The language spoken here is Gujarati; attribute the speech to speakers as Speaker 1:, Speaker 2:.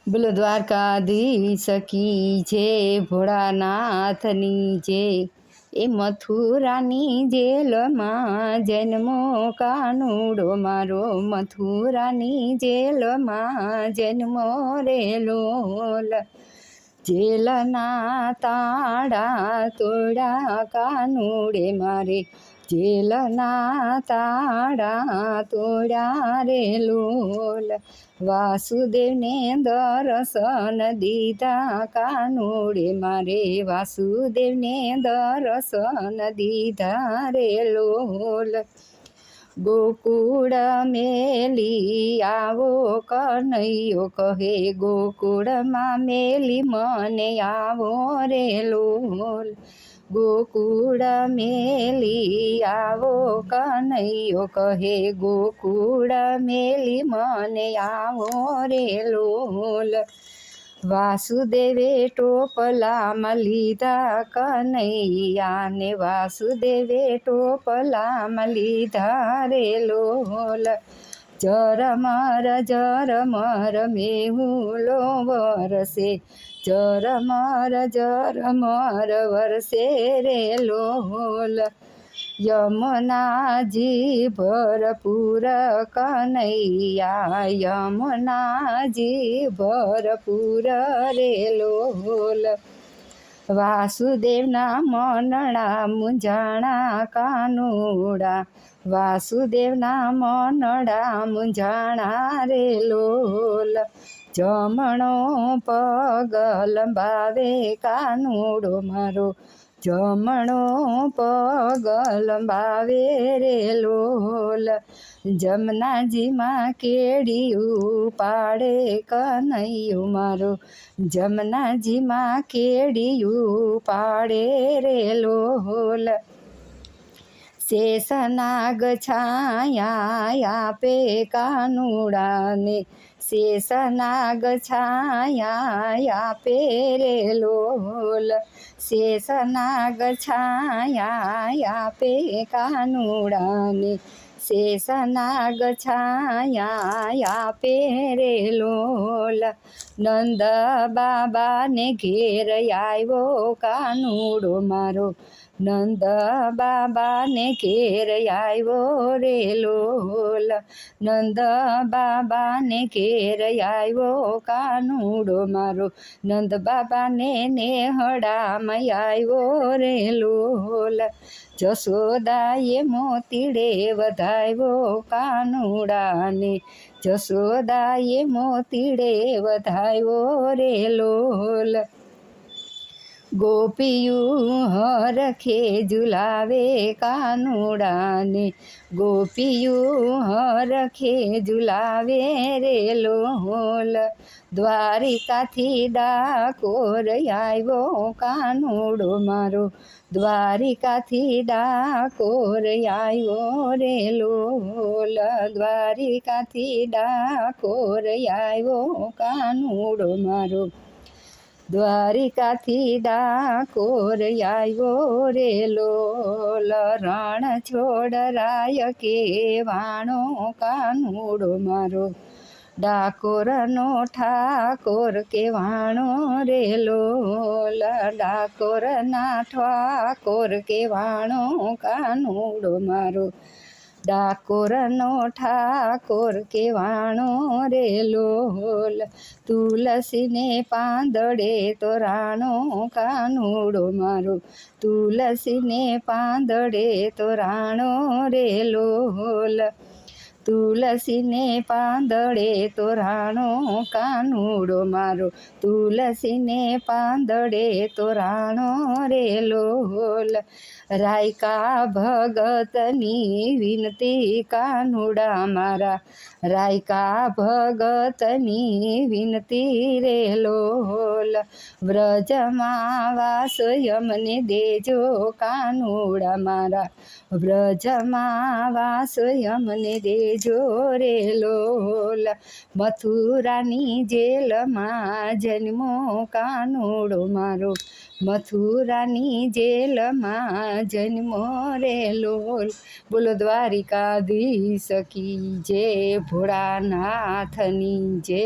Speaker 1: બોલો દ્વારકાધીશ કી જય, ભોળાનાથની જય। એ મથુરાની જેલમાં જન્મો કાનુડો મારો, મથુરાની જેલમાં જન્મો રે લોલ। જેલના તાળા તોડ્યા કાનુડે મારે, જેલના તાળા તોડ્યા રે લોલ। વાસુદેવને દર્શન દીધા કાનુડે મારે, વાસુદેવને દર્શન દીધા રે લોલ। ગોકુળ મેલી આવો કનૈયો કહે, ગોકુળમાં મેલી મને આવો રે લોલ। ગોકુળ મેલી આવો કનૈયો કહે, ગોકુળ મેલી મને આવો રે લોલ। વાસુદેવે ટોપલામાં લીધા કનૈયાને, વાસુદેવે ટોપલામાં લીધા રે લોલ। ઝરમર મેહુલો વરસે, ઝરમર વરસે રે લોલ। યમુનાજી ભરપૂર કનૈયા, યમુનાજી ભરપૂર રે લોલ। વાસુદેવના મનડા મૂંઝાણા કાનુડા, વાસુદેવના મનડા મૂંઝાણા રે લોલ। જમણો પગ લંબાવે કાનુડો મારો, જમણો પગ લંબાવે રે લોલ। જમનાજીમાં કેડિયું પાડે કનૈયો મારો, જમનાજીમાં કેડિયું પાડે રે લોલ। શેષનાગ છાયા આપે કાનુડાને, શેષનાગ છાયા આપે રે લોલ। શેષનાગ છાયા આપે કાનુડાને, શેષનાગ છાયા આપે રે લોલ। નંદ બાબાને ઘેર આવ્યો કાનુડો મારો, નંદ બાબાને ઘેર આવ્યો રે લોલ। નંદ બાબાને ઘેર આવ્યો કાનુડો મારો, નંદ બાબાને નેહડામાં આવ્યો રે લોલ। જશોદાએ મોતીડે વધાવ્યો કાનુડાને, જશોદાએ મોતીડે વધાવ્યો રે લોલ। ગોપિયું હરખે ઝુલાવે કાનુડાને, ગોપિયું હરખે ઝુલાવે રે લોલ। દ્વારિકાથી ડાકોર આવ્યો કાનુડો મારો, દ્વારિકાથી ડાકોર આવ્યો રે લોલ। દ્વારિકાથી ડાકોર આવ્યો કાનુડો મારો, દ્વારિકાથી ડાકોર આવ્યો રે લોલ। રણ છોડ રાય કેવાણો કાનુડો મારો, ડાકોરનો ઠાકોર કેવાણો રે લોલ। ડાકોરના ઠાકોર કેવાણો કાનુડો મારો, ડાકોરનો ઠાકોર કેવાણો રે લોલ। તુલસીને પાંદડે તોરાણો કાનુડો મારો, તુલસીને પાંદડે તોરાણો રે લોલ। તુલસીને પાંદડે તોરાણો કાનુડો મારો, તુલસીને પાંદડે તોરાણો રે લોલ। રાયકા ભગતની વિનતી કાનુડા મારા, રાયકા ભગતની વિનતી રે લોલ। વ્રજમાં વાસ યમને દેજો કાનુડા મારા, વ્રજમાં વાસ યમને દેજો રે લોલ। મથુરાની જેલમાં જન્મો કાનુડો મારો, મથુરાની જેલમાં જન્મો રે લોલ। બોલો દ્વારિકાધીશ કી જય, ભોળાનાથની જય।